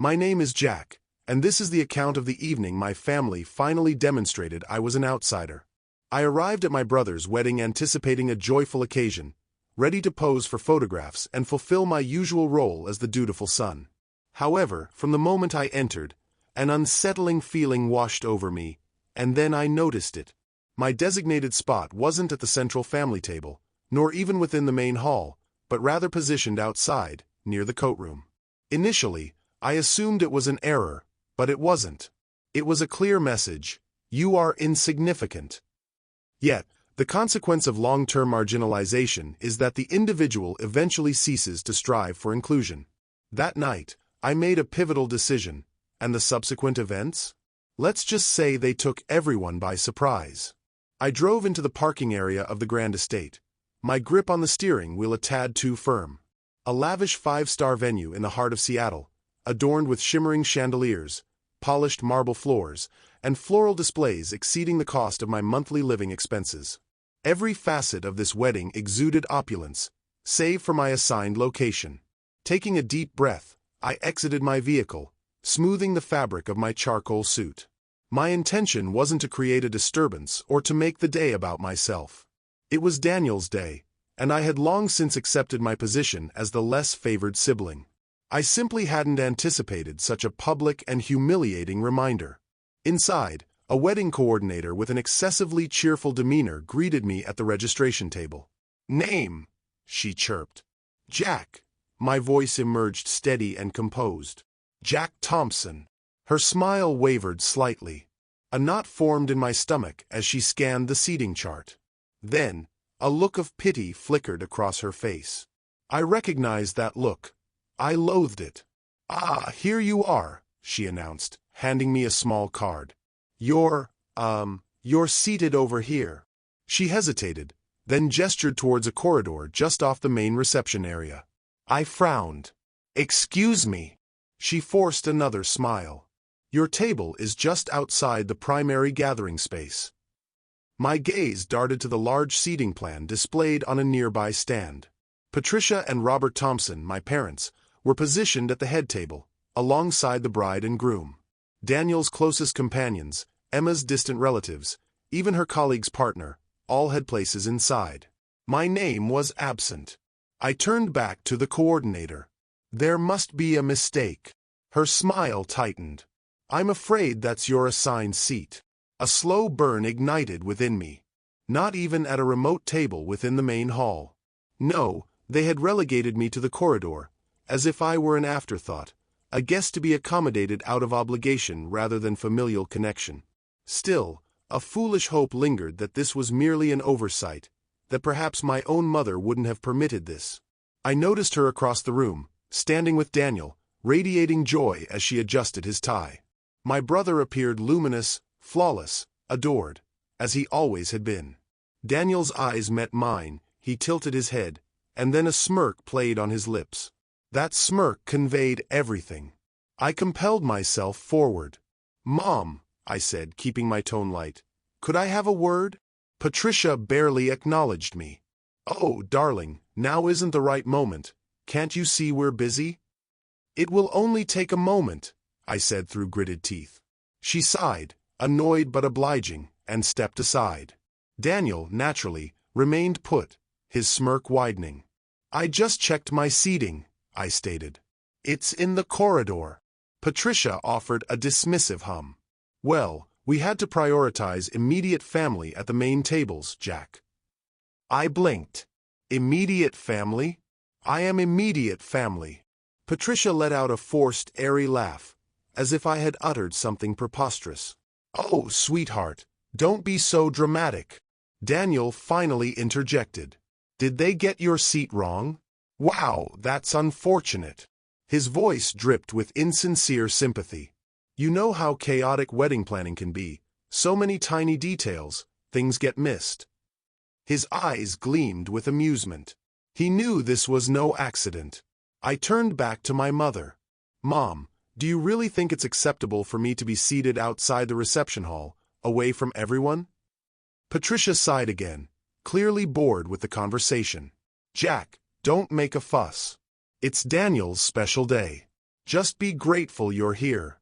My name is Jack, and this is the account of the evening my family finally demonstrated I was an outsider. I arrived at my brother's wedding anticipating a joyful occasion, ready to pose for photographs and fulfill my usual role as the dutiful son. However, from the moment I entered, an unsettling feeling washed over me, and then I noticed it. My designated spot wasn't at the central family table, nor even within the main hall, but rather positioned outside, near the coatroom. Initially, I assumed it was an error, but it wasn't. It was a clear message: you are insignificant. Yet, the consequence of long-term marginalization is that the individual eventually ceases to strive for inclusion. That night, I made a pivotal decision, and the subsequent events? Let's just say they took everyone by surprise. I drove into the parking area of the grand estate, my grip on the steering wheel a tad too firm. A lavish five-star venue in the heart of Seattle, adorned with shimmering chandeliers, polished marble floors, and floral displays exceeding the cost of my monthly living expenses. Every facet of this wedding exuded opulence, save for my assigned location. Taking a deep breath, I exited my vehicle, smoothing the fabric of my charcoal suit. My intention wasn't to create a disturbance or to make the day about myself. It was Daniel's day, and I had long since accepted my position as the less favored sibling. I simply hadn't anticipated such a public and humiliating reminder. Inside, a wedding coordinator with an excessively cheerful demeanor greeted me at the registration table. "Name," she chirped. "Jack." My voice emerged steady and composed. "Jack Thompson." Her smile wavered slightly. A knot formed in my stomach as she scanned the seating chart. Then, a look of pity flickered across her face. I recognized that look. I loathed it. "Ah, here you are," she announced, handing me a small card. You're seated over here." She hesitated, then gestured towards a corridor just off the main reception area. I frowned. "Excuse me." She forced another smile. "Your table is just outside the primary gathering space." My gaze darted to the large seating plan displayed on a nearby stand. Patricia and Robert Thompson, my parents, were positioned at the head table, alongside the bride and groom. Daniel's closest companions, Emma's distant relatives, even her colleague's partner, all had places inside. My name was absent. I turned back to the coordinator. "There must be a mistake." Her smile tightened. "I'm afraid that's your assigned seat." A slow burn ignited within me. Not even at a remote table within the main hall. No, they had relegated me to the corridor, as if I were an afterthought, a guest to be accommodated out of obligation rather than familial connection. Still, a foolish hope lingered that this was merely an oversight, that perhaps my own mother wouldn't have permitted this. I noticed her across the room, standing with Daniel, radiating joy as she adjusted his tie. My brother appeared luminous, flawless, adored, as he always had been. Daniel's eyes met mine, he tilted his head, and then a smirk played on his lips. That smirk conveyed everything. I compelled myself forward. "Mom," I said, keeping my tone light, "could I have a word?" Patricia barely acknowledged me. "Oh, darling, now isn't the right moment. Can't you see we're busy?" "It will only take a moment," I said through gritted teeth. She sighed, annoyed but obliging, and stepped aside. Daniel, naturally, remained put, his smirk widening. "I just checked my seating," I stated. "It's in the corridor." Patricia offered a dismissive hum. "Well, we had to prioritize immediate family at the main tables, Jack." I blinked. "Immediate family? I am immediate family." Patricia let out a forced, airy laugh, as if I had uttered something preposterous. "Oh, sweetheart, don't be so dramatic." Daniel finally interjected. "Did they get your seat wrong?" "Wow, that's unfortunate." His voice dripped with insincere sympathy. "You know how chaotic wedding planning can be. So many tiny details, things get missed." His eyes gleamed with amusement. He knew this was no accident. I turned back to my mother. "Mom, do you really think it's acceptable for me to be seated outside the reception hall, away from everyone?" Patricia sighed again, clearly bored with the conversation. "Jack, don't make a fuss. It's Daniel's special day." Just be grateful you're here.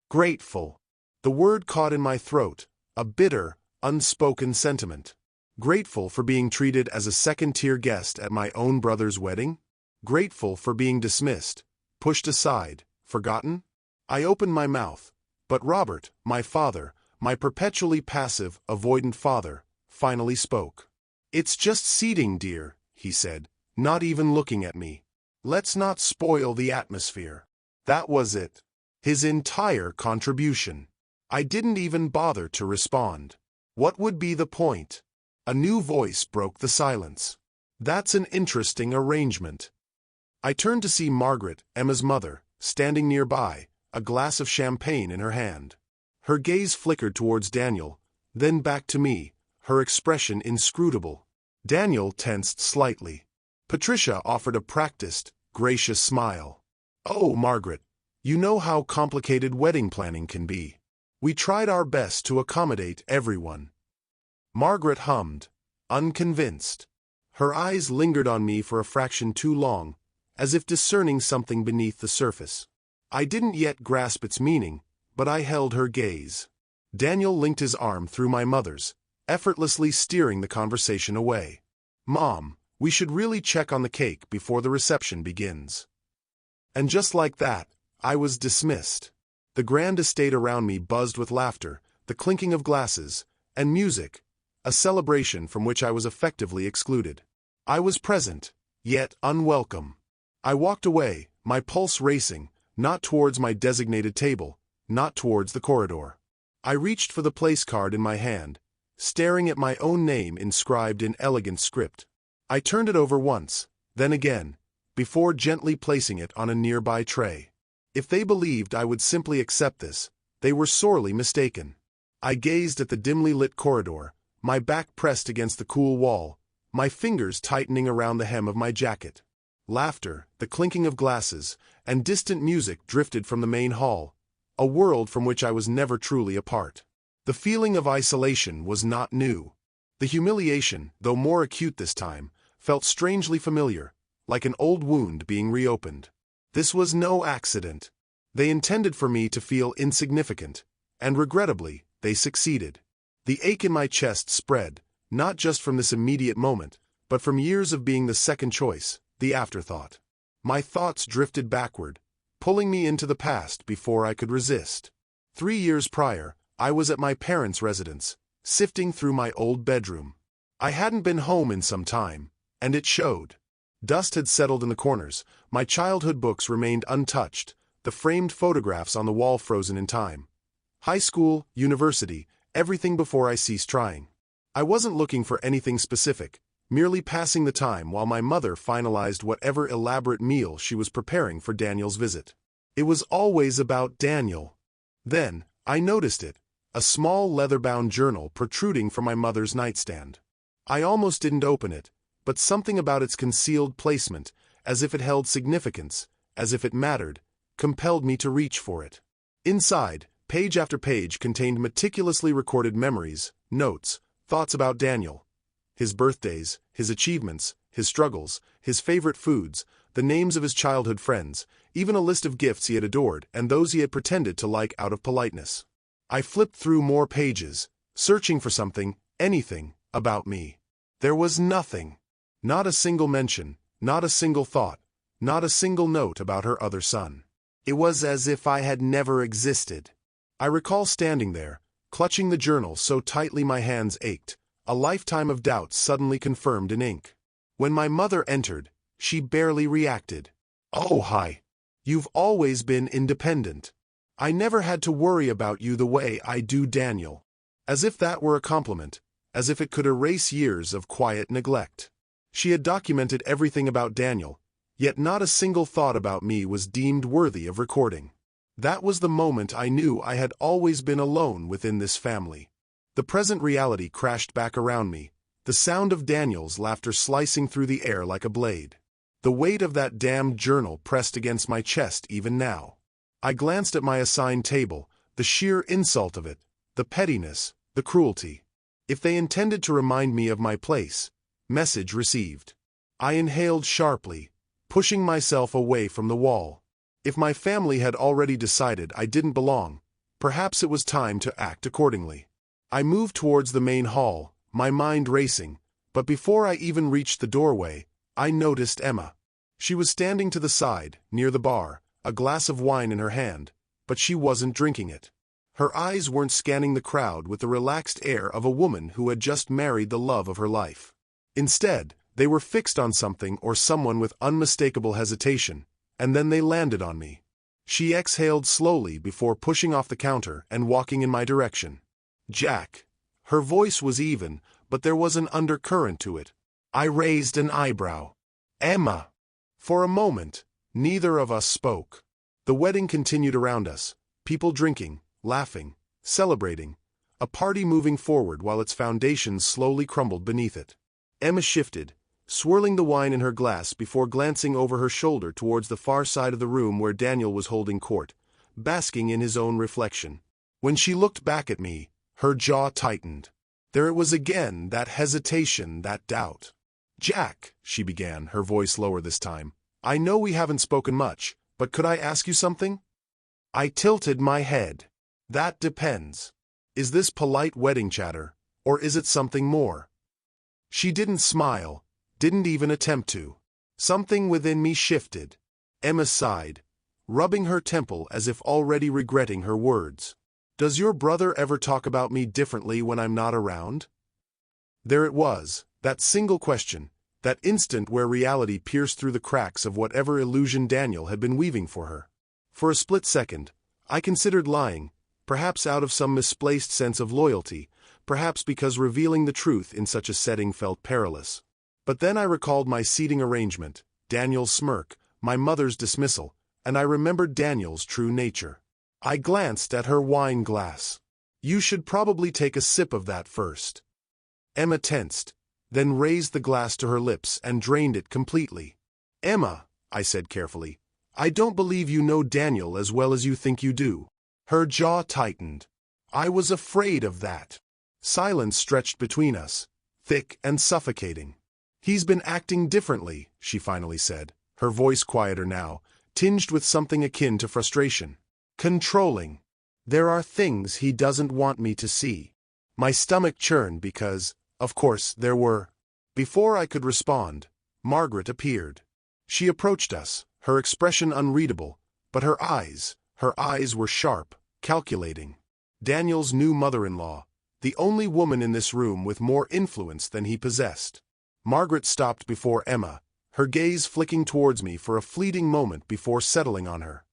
Grateful. The word caught in my throat, a bitter, unspoken sentiment. Grateful for being treated as a second-tier guest at my own brother's wedding? Grateful for being dismissed, pushed aside, forgotten? I opened my mouth, but Robert, my father, my perpetually passive, avoidant father, finally spoke. "It's just seating, dear," he said, not even looking at me. "Let's not spoil the atmosphere." That was it. His entire contribution. I didn't even bother to respond. What would be the point? A new voice broke the silence. "That's an interesting arrangement." I turned to see Margaret, Emma's mother, standing nearby, a glass of champagne in her hand. Her gaze flickered towards Daniel, then back to me, her expression inscrutable. Daniel tensed slightly. Patricia offered a practiced, gracious smile. "Oh, Margaret, you know how complicated wedding planning can be. We tried our best to accommodate everyone." Margaret hummed, unconvinced. Her eyes lingered on me for a fraction too long, as if discerning something beneath the surface. I didn't yet grasp its meaning, but I held her gaze. Daniel linked his arm through my mother's, effortlessly steering the conversation away. "Mom, we should really check on the cake before the reception begins." And just like that, I was dismissed. The grand estate around me buzzed with laughter, the clinking of glasses, and music, a celebration from which I was effectively excluded. I was present, yet unwelcome. I walked away, my pulse racing, not towards my designated table, not towards the corridor. I reached for the place card in my hand, staring at my own name inscribed in elegant script. I turned it over once, then again, before gently placing it on a nearby tray. If they believed I would simply accept this, they were sorely mistaken. I gazed at the dimly lit corridor, my back pressed against the cool wall, my fingers tightening around the hem of my jacket. Laughter, the clinking of glasses, and distant music drifted from the main hall, a world from which I was never truly a part. The feeling of isolation was not new. The humiliation, though more acute this time, felt strangely familiar, like an old wound being reopened. This was no accident. They intended for me to feel insignificant, and regrettably, they succeeded. The ache in my chest spread, not just from this immediate moment, but from years of being the second choice, the afterthought. My thoughts drifted backward, pulling me into the past before I could resist. 3 years prior, I was at my parents' residence, sifting through my old bedroom. I hadn't been home in some time, and it showed. Dust had settled in the corners, my childhood books remained untouched, the framed photographs on the wall frozen in time. High school, university, everything before I ceased trying. I wasn't looking for anything specific, merely passing the time while my mother finalized whatever elaborate meal she was preparing for Daniel's visit. It was always about Daniel. Then, I noticed it, a small leather-bound journal protruding from my mother's nightstand. I almost didn't open it, but something about its concealed placement, as if it held significance, as if it mattered, compelled me to reach for it. Inside, page after page contained meticulously recorded memories, notes, thoughts about Daniel. His birthdays, his achievements, his struggles, his favorite foods, the names of his childhood friends, even a list of gifts he had adored and those he had pretended to like out of politeness. I flipped through more pages, searching for something, anything, about me. There was nothing. Not a single mention, not a single thought, not a single note about her other son. It was as if I had never existed. I recall standing there, clutching the journal so tightly my hands ached, a lifetime of doubts suddenly confirmed in ink. When my mother entered, she barely reacted. "Oh, hi. You've always been independent. I never had to worry about you the way I do Daniel." As if that were a compliment, as if it could erase years of quiet neglect. She had documented everything about Daniel, yet not a single thought about me was deemed worthy of recording. That was the moment I knew I had always been alone within this family. The present reality crashed back around me, the sound of Daniel's laughter slicing through the air like a blade. The weight of that damned journal pressed against my chest even now. I glanced at my assigned table, the sheer insult of it, the pettiness, the cruelty. If they intended to remind me of my place, message received. I inhaled sharply, pushing myself away from the wall. If my family had already decided I didn't belong, perhaps it was time to act accordingly. I moved towards the main hall, my mind racing, but before I even reached the doorway, I noticed Emma. She was standing to the side, near the bar, a glass of wine in her hand, but she wasn't drinking it. Her eyes weren't scanning the crowd with the relaxed air of a woman who had just married the love of her life. Instead, they were fixed on something or someone with unmistakable hesitation, and then they landed on me. She exhaled slowly before pushing off the counter and walking in my direction. "Jack." Her voice was even, but there was an undercurrent to it. I raised an eyebrow. "Emma." For a moment, neither of us spoke. The wedding continued around us, people drinking, laughing, celebrating, a party moving forward while its foundations slowly crumbled beneath it. Emma shifted, swirling the wine in her glass before glancing over her shoulder towards the far side of the room where Daniel was holding court, basking in his own reflection. When she looked back at me, her jaw tightened. There it was again, that hesitation, that doubt. "Jack," she began, her voice lower this time, "I know we haven't spoken much, but could I ask you something?" I tilted my head. "That depends. Is this polite wedding chatter, or is it something more?" She didn't smile, didn't even attempt to. Something within me shifted. Emma sighed, rubbing her temple as if already regretting her words. "Does your brother ever talk about me differently when I'm not around?" There it was, that single question, that instant where reality pierced through the cracks of whatever illusion Daniel had been weaving for her. For a split second, I considered lying, perhaps out of some misplaced sense of loyalty, perhaps because revealing the truth in such a setting felt perilous. But then I recalled my seating arrangement, Daniel's smirk, my mother's dismissal, and I remembered Daniel's true nature. I glanced at her wine glass. "You should probably take a sip of that first." Emma tensed, then raised the glass to her lips and drained it completely. "Emma," I said carefully, "I don't believe you know Daniel as well as you think you do." Her jaw tightened. I was afraid of that. Silence stretched between us, thick and suffocating. "He's been acting differently," she finally said, her voice quieter now, tinged with something akin to frustration. "Controlling. There are things he doesn't want me to see." My stomach churned because, of course, there were. Before I could respond, Margaret appeared. She approached us, her expression unreadable, but her eyes were sharp, calculating. Daniel's new mother-in-law, the only woman in this room with more influence than he possessed. Margaret stopped before Emma, her gaze flicking towards me for a fleeting moment before settling on her.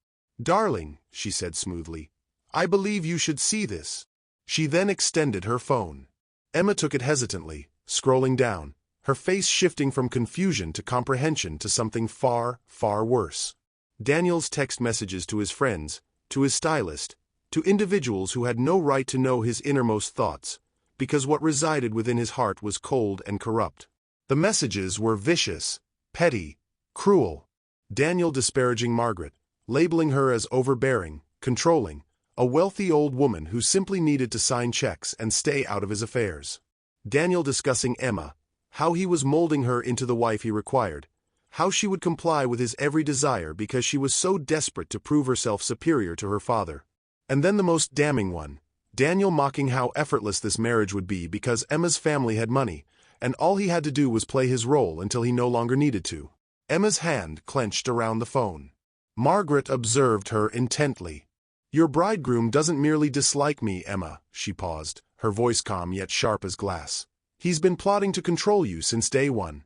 "Darling," she said smoothly, "I believe you should see this." She then extended her phone. Emma took it hesitantly, scrolling down, her face shifting from confusion to comprehension to something far, far worse. Daniel's text messages to his friends, to his stylist, to individuals who had no right to know his innermost thoughts, because what resided within his heart was cold and corrupt. The messages were vicious, petty, cruel. Daniel disparaging Margaret, labeling her as overbearing, controlling, a wealthy old woman who simply needed to sign checks and stay out of his affairs. Daniel discussing Emma, how he was molding her into the wife he required, how she would comply with his every desire because she was so desperate to prove herself superior to her father. And then the most damning one, Daniel mocking how effortless this marriage would be because Emma's family had money, and all he had to do was play his role until he no longer needed to. Emma's hand clenched around the phone. Margaret observed her intently. "Your bridegroom doesn't merely dislike me, Emma," she paused, her voice calm yet sharp as glass. "He's been plotting to control you since day one."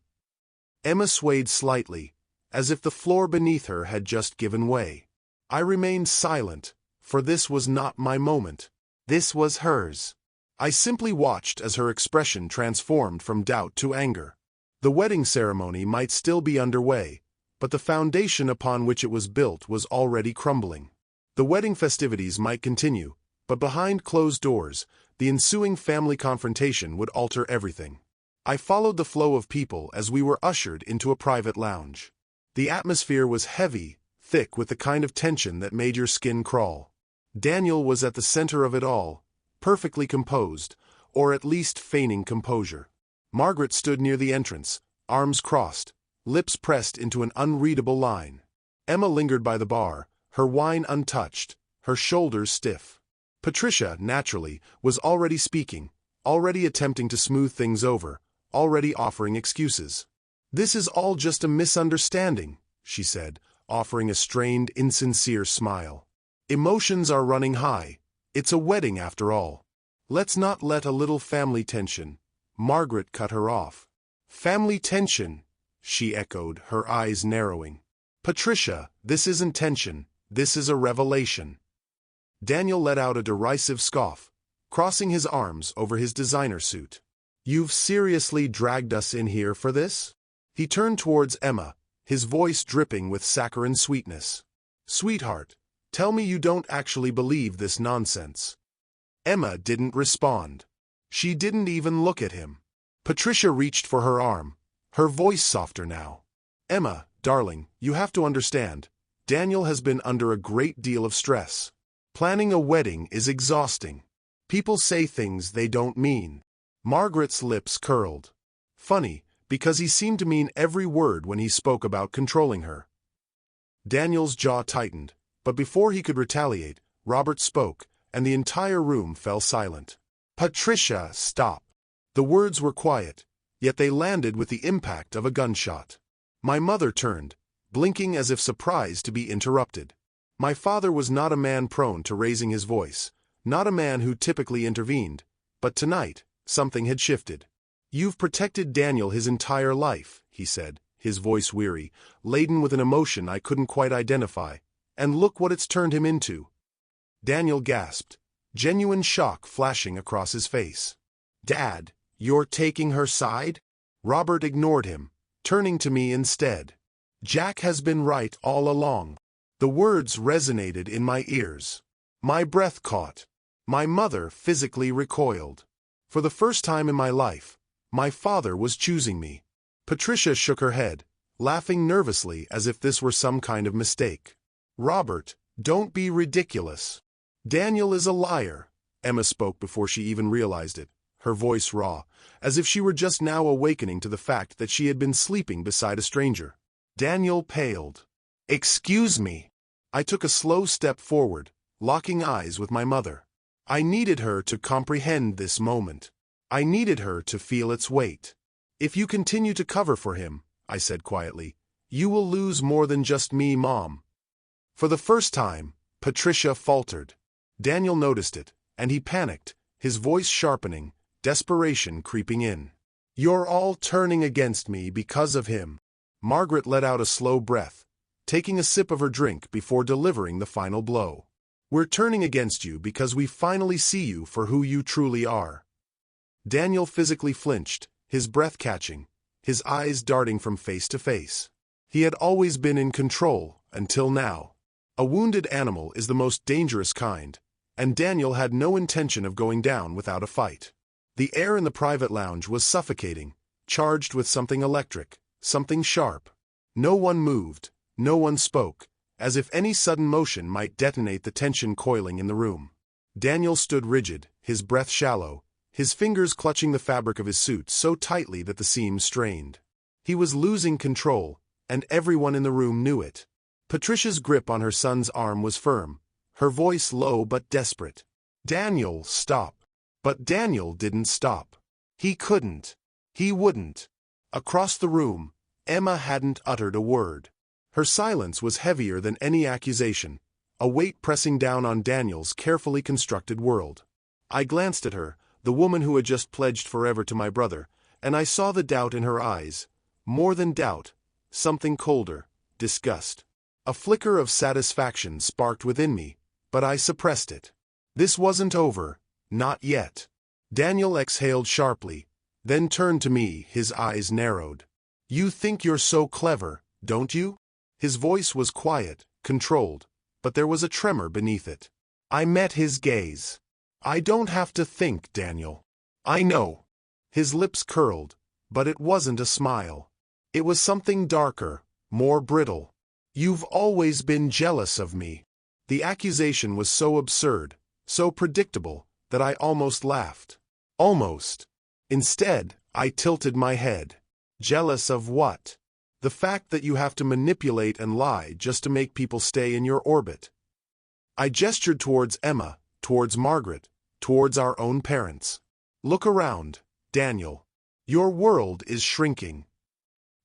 Emma swayed slightly, as if the floor beneath her had just given way. I remained silent, for this was not my moment. This was hers. I simply watched as her expression transformed from doubt to anger. The wedding ceremony might still be underway, but the foundation upon which it was built was already crumbling. The wedding festivities might continue, but behind closed doors, the ensuing family confrontation would alter everything. I followed the flow of people as we were ushered into a private lounge. The atmosphere was heavy, thick with the kind of tension that made your skin crawl. Daniel was at the center of it all, perfectly composed, or at least feigning composure. Margaret stood near the entrance, arms crossed, lips pressed into an unreadable line. Emma lingered by the bar, her wine untouched, her shoulders stiff. Patricia, naturally, was already speaking, already attempting to smooth things over, already offering excuses. "This is all just a misunderstanding," she said, offering a strained, insincere smile. "Emotions are running high. It's a wedding after all. Let's not let a little family tension." Margaret cut her off. "Family tension," she echoed, her eyes narrowing. "Patricia, this isn't tension, this is a revelation." Daniel let out a derisive scoff, crossing his arms over his designer suit. "You've seriously dragged us in here for this?" He turned towards Emma, his voice dripping with saccharine sweetness. "Sweetheart, tell me you don't actually believe this nonsense." Emma didn't respond. She didn't even look at him. Patricia reached for her arm, her voice softer now. "Emma, darling, you have to understand, Daniel has been under a great deal of stress. Planning a wedding is exhausting. People say things they don't mean." Margaret's lips curled. Funny, because he seemed to mean every word when he spoke about controlling her. Daniel's jaw tightened, but before he could retaliate, Robert spoke, and the entire room fell silent. "Patricia, stop." The words were quiet, yet they landed with the impact of a gunshot. My mother turned, blinking as if surprised to be interrupted. My father was not a man prone to raising his voice, not a man who typically intervened, but tonight, something had shifted. "You've protected Daniel his entire life," he said, his voice weary, laden with an emotion I couldn't quite identify, "and look what it's turned him into." Daniel gasped, genuine shock flashing across his face. "Dad, you're taking her side?" Robert ignored him, turning to me instead. "Jack has been right all along." The words resonated in my ears. My breath caught. My mother physically recoiled. For the first time in my life, my father was choosing me. Patricia shook her head, laughing nervously as if this were some kind of mistake. "Robert, don't be ridiculous. Daniel is a liar." Emma spoke before she even realized it, her voice raw, as if she were just now awakening to the fact that she had been sleeping beside a stranger. Daniel paled. "Excuse me." I took a slow step forward, locking eyes with my mother. I needed her to comprehend this moment. I needed her to feel its weight. "If you continue to cover for him," I said quietly, "you will lose more than just me, Mom." For the first time, Patricia faltered. Daniel noticed it, and he panicked, his voice sharpening, desperation creeping in. "You're all turning against me because of him." Margaret let out a slow breath, taking a sip of her drink before delivering the final blow. "We're turning against you because we finally see you for who you truly are." Daniel physically flinched, his breath catching, his eyes darting from face to face. He had always been in control, until now. A wounded animal is the most dangerous kind, and Daniel had no intention of going down without a fight. The air in the private lounge was suffocating, charged with something electric, something sharp. No one moved, no one spoke, as if any sudden motion might detonate the tension coiling in the room. Daniel stood rigid, his breath shallow, his fingers clutching the fabric of his suit so tightly that the seams strained. He was losing control, and everyone in the room knew it. Patricia's grip on her son's arm was firm, her voice low but desperate. "Daniel, stop." But Daniel didn't stop. He couldn't. He wouldn't. Across the room, Emma hadn't uttered a word. Her silence was heavier than any accusation, a weight pressing down on Daniel's carefully constructed world. I glanced at her, the woman who had just pledged forever to my brother, and I saw the doubt in her eyes. More than doubt, something colder, disgust. A flicker of satisfaction sparked within me, but I suppressed it. This wasn't over, not yet. Daniel exhaled sharply, then turned to me, his eyes narrowed. "You think you're so clever, don't you?" His voice was quiet, controlled, but there was a tremor beneath it. I met his gaze. "I don't have to think, Daniel. I know." His lips curled, but it wasn't a smile. It was something darker, more brittle. "You've always been jealous of me." The accusation was so absurd, so predictable, that I almost laughed. Almost. Instead, I tilted my head. "Jealous of what?" "The fact that you have to manipulate and lie just to make people stay in your orbit." I gestured towards Emma, towards Margaret, towards our own parents. Look around, Daniel. Your world is shrinking.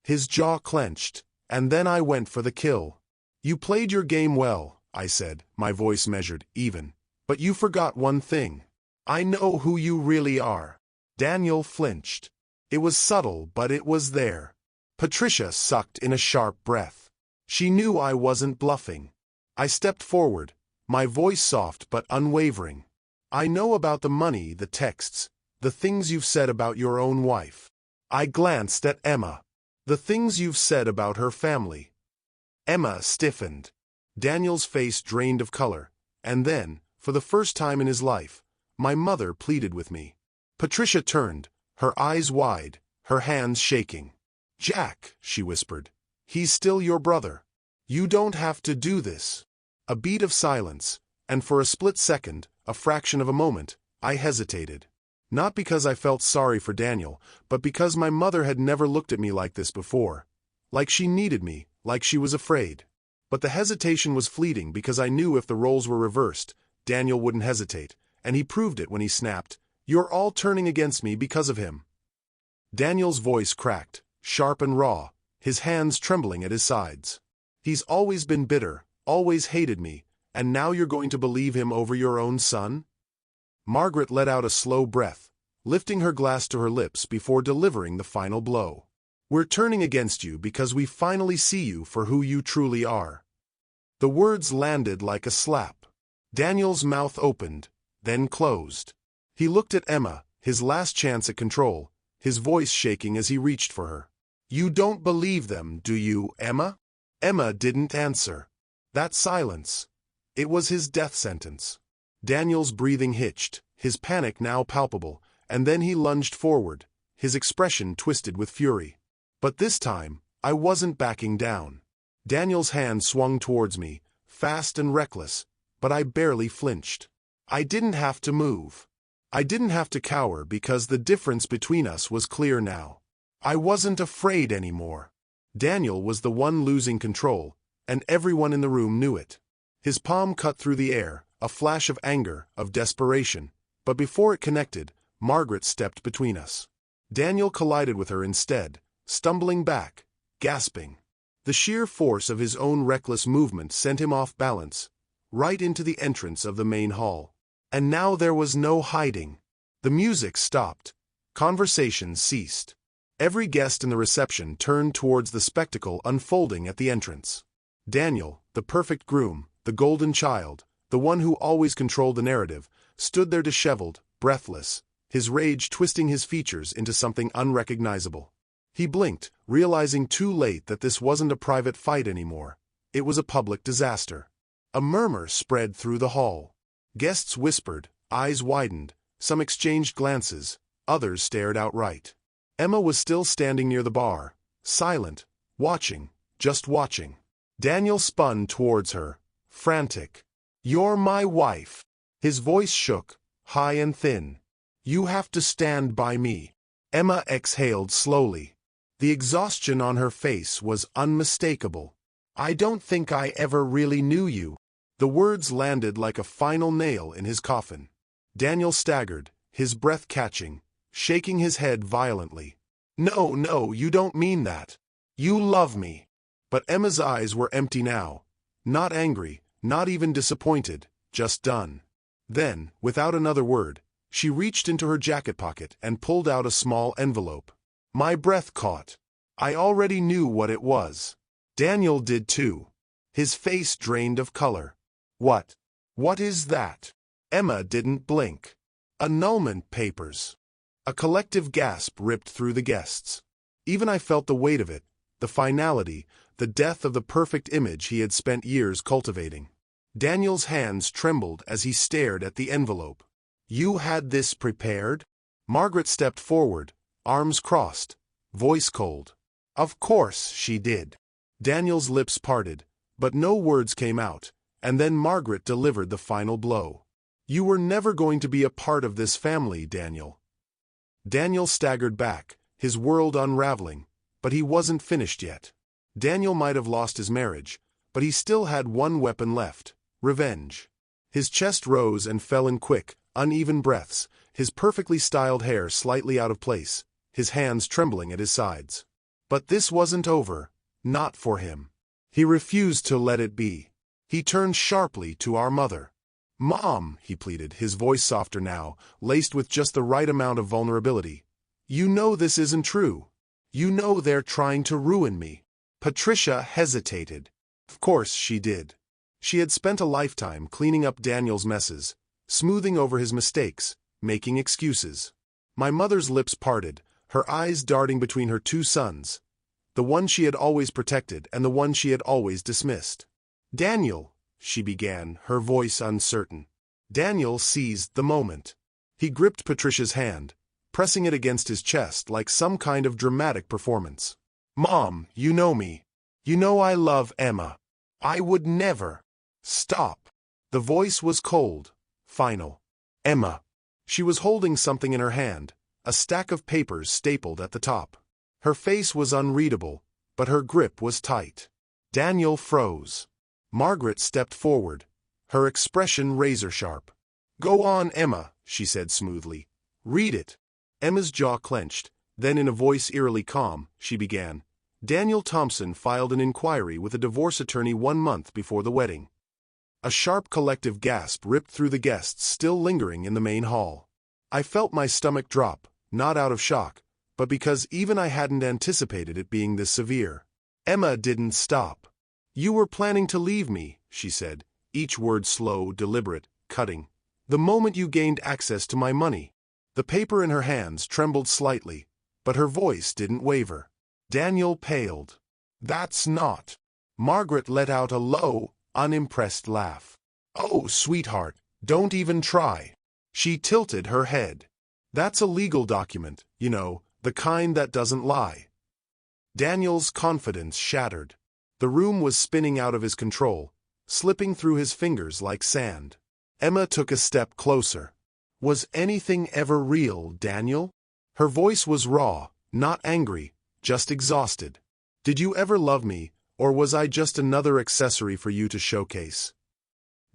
His jaw clenched, and then I went for the kill. You played your game well, I said, my voice measured, even. But you forgot one thing. I know who you really are. Daniel flinched. It was subtle, but it was there. Patricia sucked in a sharp breath. She knew I wasn't bluffing. I stepped forward, my voice soft but unwavering. I know about the money, the texts, the things you've said about your own wife. I glanced at Emma. The things you've said about her family. Emma stiffened. Daniel's face drained of color, and then, for the first time in his life, my mother pleaded with me. Patricia turned, her eyes wide, her hands shaking. Jack, she whispered, he's still your brother. You don't have to do this. A beat of silence, and for a split second, a fraction of a moment, I hesitated. Not because I felt sorry for Daniel, but because my mother had never looked at me like this before. Like she needed me, like she was afraid. But the hesitation was fleeting because I knew if the roles were reversed, Daniel wouldn't hesitate, and he proved it when he snapped, "You're all turning against me because of him." Daniel's voice cracked, sharp and raw, his hands trembling at his sides. He's always been bitter, always hated me, and now you're going to believe him over your own son? Margaret let out a slow breath, lifting her glass to her lips before delivering the final blow. We're turning against you because we finally see you for who you truly are. The words landed like a slap. Daniel's mouth opened, then closed. He looked at Emma, his last chance at control, his voice shaking as he reached for her. You don't believe them, do you, Emma? Emma didn't answer. That silence. It was his death sentence. Daniel's breathing hitched, his panic now palpable, and then he lunged forward, his expression twisted with fury. But this time, I wasn't backing down. Daniel's hand swung towards me, fast and reckless, but I barely flinched. I didn't have to move. I didn't have to cower because the difference between us was clear now. I wasn't afraid anymore. Daniel was the one losing control, and everyone in the room knew it. His palm cut through the air, a flash of anger, of desperation, but before it connected, Margaret stepped between us. Daniel collided with her instead, stumbling back, gasping. The sheer force of his own reckless movement sent him off balance, right into the entrance of the main hall. And now there was no hiding. The music stopped. Conversation ceased. Every guest in the reception turned towards the spectacle unfolding at the entrance. Daniel, the perfect groom, the golden child, the one who always controlled the narrative, stood there disheveled, breathless, his rage twisting his features into something unrecognizable. He blinked, realizing too late that this wasn't a private fight anymore. It was a public disaster. A murmur spread through the hall. Guests whispered, eyes widened, some exchanged glances, others stared outright. Emma was still standing near the bar, silent, watching, just watching. Daniel spun towards her, frantic. You're my wife. His voice shook, high and thin. You have to stand by me. Emma exhaled slowly. The exhaustion on her face was unmistakable. I don't think I ever really knew you. The words landed like a final nail in his coffin. Daniel staggered, his breath catching, shaking his head violently. No, you don't mean that. You love me. But Emma's eyes were empty now. Not angry, not even disappointed, just done. Then, without another word, she reached into her jacket pocket and pulled out a small envelope. My breath caught. I already knew what it was. Daniel did too. His face drained of color. What is that? Emma didn't blink. Annulment papers. A collective gasp ripped through the guests. Even I felt the weight of it, the finality, the death of the perfect image he had spent years cultivating. Daniel's hands trembled as he stared at the envelope. You had this prepared? Margaret stepped forward, arms crossed, voice cold. Of course she did. Daniel's lips parted, but no words came out, and then Margaret delivered the final blow. You were never going to be a part of this family, Daniel. Daniel staggered back, his world unraveling, but he wasn't finished yet. Daniel might have lost his marriage, but he still had one weapon left: revenge. His chest rose and fell in quick, uneven breaths, his perfectly styled hair slightly out of place, his hands trembling at his sides. But this wasn't over, not for him. He refused to let it be. He turned sharply to our mother. "Mom," he pleaded, his voice softer now, laced with just the right amount of vulnerability. "You know this isn't true. You know they're trying to ruin me." Patricia hesitated. Of course she did. She had spent a lifetime cleaning up Daniel's messes, smoothing over his mistakes, making excuses. My mother's lips parted, her eyes darting between her two sons, the one she had always protected and the one she had always dismissed. "Daniel," she began, her voice uncertain. Daniel seized the moment. He gripped Patricia's hand, pressing it against his chest like some kind of dramatic performance. "Mom, you know me. You know I love Emma. I would never." "Stop." The voice was cold, final. "Emma." She was holding something in her hand, a stack of papers stapled at the top. Her face was unreadable, but her grip was tight. Daniel froze. Margaret stepped forward, her expression razor-sharp. "Go on, Emma," she said smoothly. "Read it." Emma's jaw clenched, then in a voice eerily calm, she began. "Daniel Thompson filed an inquiry with a divorce attorney 1 month before the wedding." A sharp collective gasp ripped through the guests still lingering in the main hall. I felt my stomach drop, not out of shock, but because even I hadn't anticipated it being this severe. Emma didn't stop. "You were planning to leave me," she said, each word slow, deliberate, cutting. "The moment you gained access to my money." The paper in her hands trembled slightly, but her voice didn't waver. Daniel paled. "That's not." Margaret let out a low, unimpressed laugh. "Oh, sweetheart, don't even try." She tilted her head. "That's a legal document, you know, the kind that doesn't lie." Daniel's confidence shattered. The room was spinning out of his control, slipping through his fingers like sand. Emma took a step closer. "Was anything ever real, Daniel?" Her voice was raw, not angry, just exhausted. "Did you ever love me, or was I just another accessory for you to showcase?"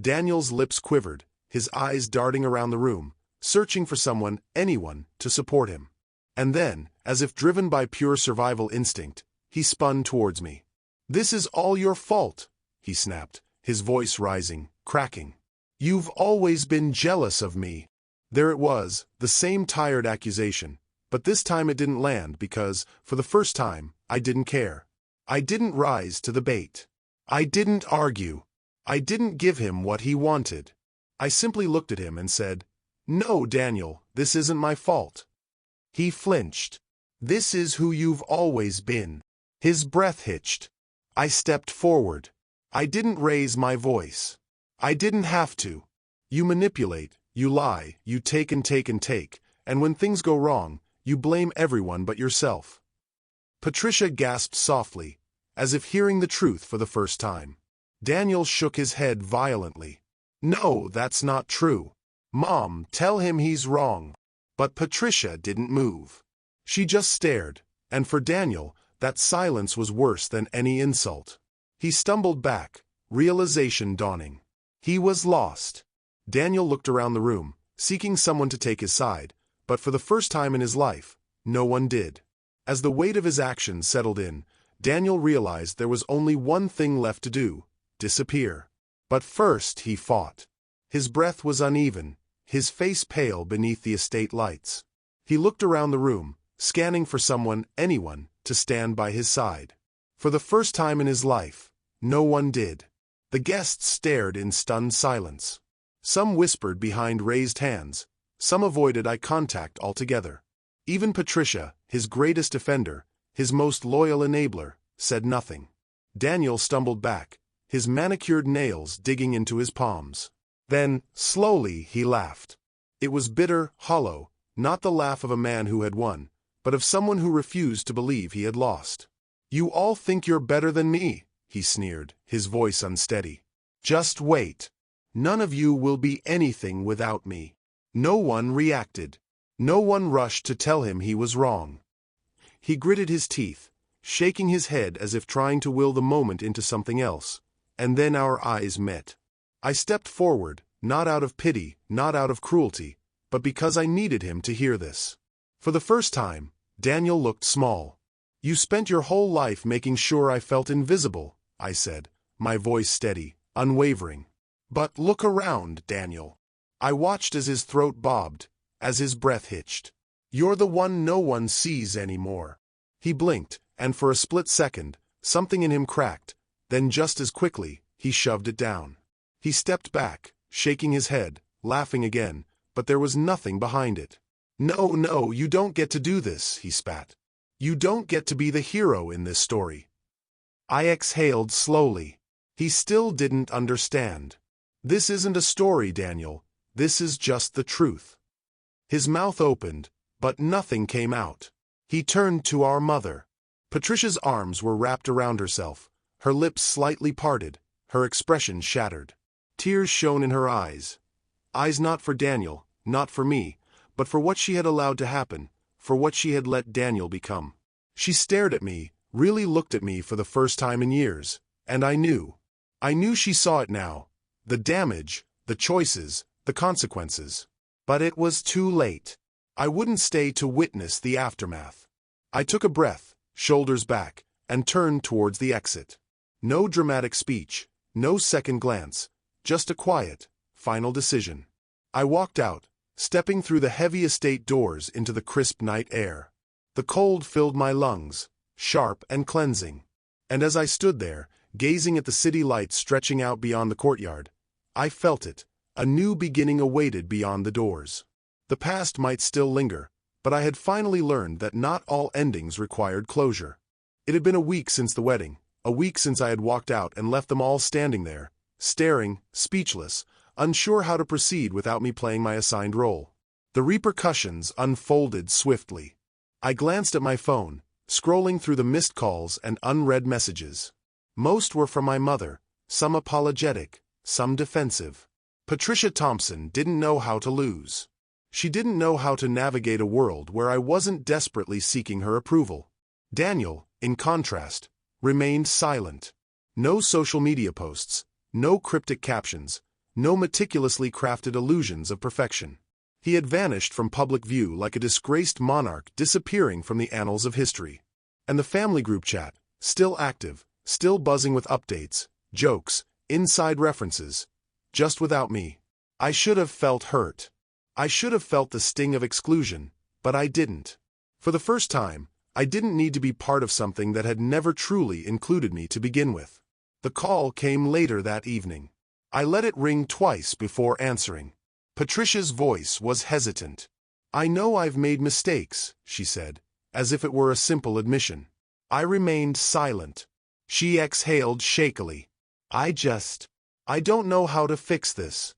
Daniel's lips quivered, his eyes darting around the room, searching for someone, anyone, to support him. And then, as if driven by pure survival instinct, he spun towards me. "This is all your fault," he snapped, his voice rising, cracking. "You've always been jealous of me." There it was, the same tired accusation, but this time it didn't land because, for the first time, I didn't care. I didn't rise to the bait. I didn't argue. I didn't give him what he wanted. I simply looked at him and said, "No, Daniel, this isn't my fault." He flinched. "This is who you've always been." His breath hitched. I stepped forward. I didn't raise my voice. I didn't have to. You manipulate, you lie, you take and take and take, and when things go wrong, you blame everyone but yourself. Patricia gasped softly, as if hearing the truth for the first time. Daniel shook his head violently. "No, that's not true. Mom, tell him he's wrong." But Patricia didn't move. She just stared, and for Daniel, that silence was worse than any insult. He stumbled back, realization dawning. He was lost. Daniel looked around the room, seeking someone to take his side, but for the first time in his life, no one did. As the weight of his actions settled in, Daniel realized there was only one thing left to do: disappear. But first he fought. His breath was uneven, his face pale beneath the estate lights. He looked around the room, scanning for someone, anyone, to stand by his side. For the first time in his life, no one did. The guests stared in stunned silence. Some whispered behind raised hands, some avoided eye contact altogether. Even Patricia, his greatest defender, his most loyal enabler, said nothing. Daniel stumbled back, his manicured nails digging into his palms. Then, slowly, he laughed. It was bitter, hollow, not the laugh of a man who had won, but of someone who refused to believe he had lost. "You all think you're better than me," he sneered, his voice unsteady. "Just wait. None of you will be anything without me." No one reacted. No one rushed to tell him he was wrong. He gritted his teeth, shaking his head as if trying to will the moment into something else, and then our eyes met. I stepped forward, Not out of pity, not out of cruelty, but because I needed him to hear this. For the first time, Daniel looked small. "You spent your whole life making sure I felt invisible," I said, my voice steady, unwavering. "But look around, Daniel." I watched as his throat bobbed, as his breath hitched. "You're the one no one sees anymore." He blinked, and for a split second, something in him cracked, then just as quickly, he shoved it down. He stepped back, shaking his head, laughing again, but there was nothing behind it. "No, no, you don't get to do this," he spat. "You don't get to be the hero in this story." I exhaled slowly. He still didn't understand. "This isn't a story, Daniel. This is just the truth." His mouth opened, but nothing came out. He turned to our mother. Patricia's arms were wrapped around herself, her lips slightly parted, her expression shattered. Tears shone in her eyes. Eyes not for Daniel, not for me, but for what she had allowed to happen, for what she had let Daniel become. She stared at me, really looked at me for the first time in years, and I knew. I knew she saw it now. The damage, the choices, the consequences. But it was too late. I wouldn't stay to witness the aftermath. I took a breath, shoulders back, and turned towards the exit. No dramatic speech, no second glance, just a quiet, final decision. I walked out, stepping through the heavy estate doors into the crisp night air. The cold filled my lungs, sharp and cleansing. And as I stood there, gazing at the city lights stretching out beyond the courtyard, I felt it. A new beginning awaited beyond the doors. The past might still linger, but I had finally learned that not all endings required closure. It had been a week since the wedding, a week since I had walked out and left them all standing there, staring, speechless, unsure how to proceed without me playing my assigned role. The repercussions unfolded swiftly. I glanced at my phone, scrolling through the missed calls and unread messages. Most were from my mother, some apologetic, some defensive. Patricia Thompson didn't know how to lose. She didn't know how to navigate a world where I wasn't desperately seeking her approval. Daniel, in contrast, remained silent. No social media posts, no cryptic captions, no meticulously crafted illusions of perfection. He had vanished from public view like a disgraced monarch disappearing from the annals of history. And the family group chat, still active, still buzzing with updates, jokes, inside references, just without me. I should have felt hurt. I should have felt the sting of exclusion, but I didn't. For the first time, I didn't need to be part of something that had never truly included me to begin with. The call came later that evening. I let it ring twice before answering. Patricia's voice was hesitant. "I know I've made mistakes," she said, as if it were a simple admission. I remained silent. She exhaled shakily. I don't know how to fix this."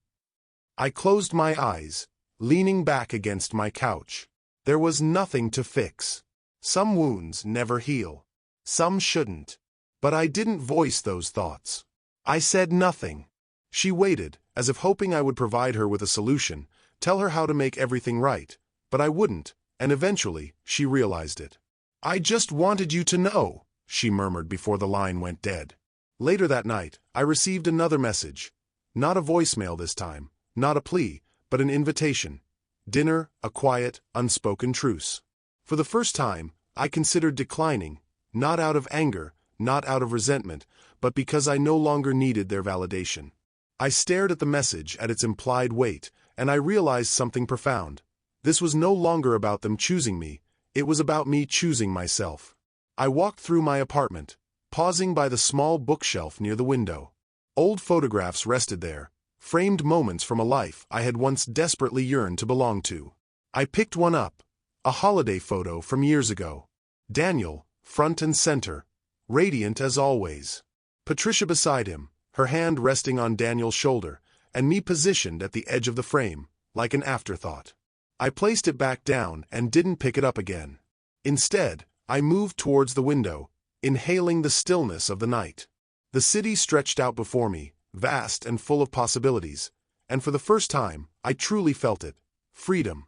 I closed my eyes, leaning back against my couch. There was nothing to fix. Some wounds never heal. Some shouldn't. But I didn't voice those thoughts. I said nothing. She waited, as if hoping I would provide her with a solution, tell her how to make everything right, but I wouldn't, and eventually, she realized it. "I just wanted you to know," she murmured before the line went dead. Later that night, I received another message. Not a voicemail this time, not a plea, but an invitation. Dinner, a quiet, unspoken truce. For the first time, I considered declining, not out of anger, not out of resentment, but because I no longer needed their validation. I stared at the message, at its implied weight, and I realized something profound. This was no longer about them choosing me, it was about me choosing myself. I walked through my apartment, pausing by the small bookshelf near the window. Old photographs rested there, framed moments from a life I had once desperately yearned to belong to. I picked one up, a holiday photo from years ago. Daniel, front and center, radiant as always. Patricia beside him, her hand resting on Daniel's shoulder, and me positioned at the edge of the frame, like an afterthought. I placed it back down and didn't pick it up again. Instead, I moved towards the window, inhaling the stillness of the night. The city stretched out before me, vast and full of possibilities, and for the first time, I truly felt it. Freedom.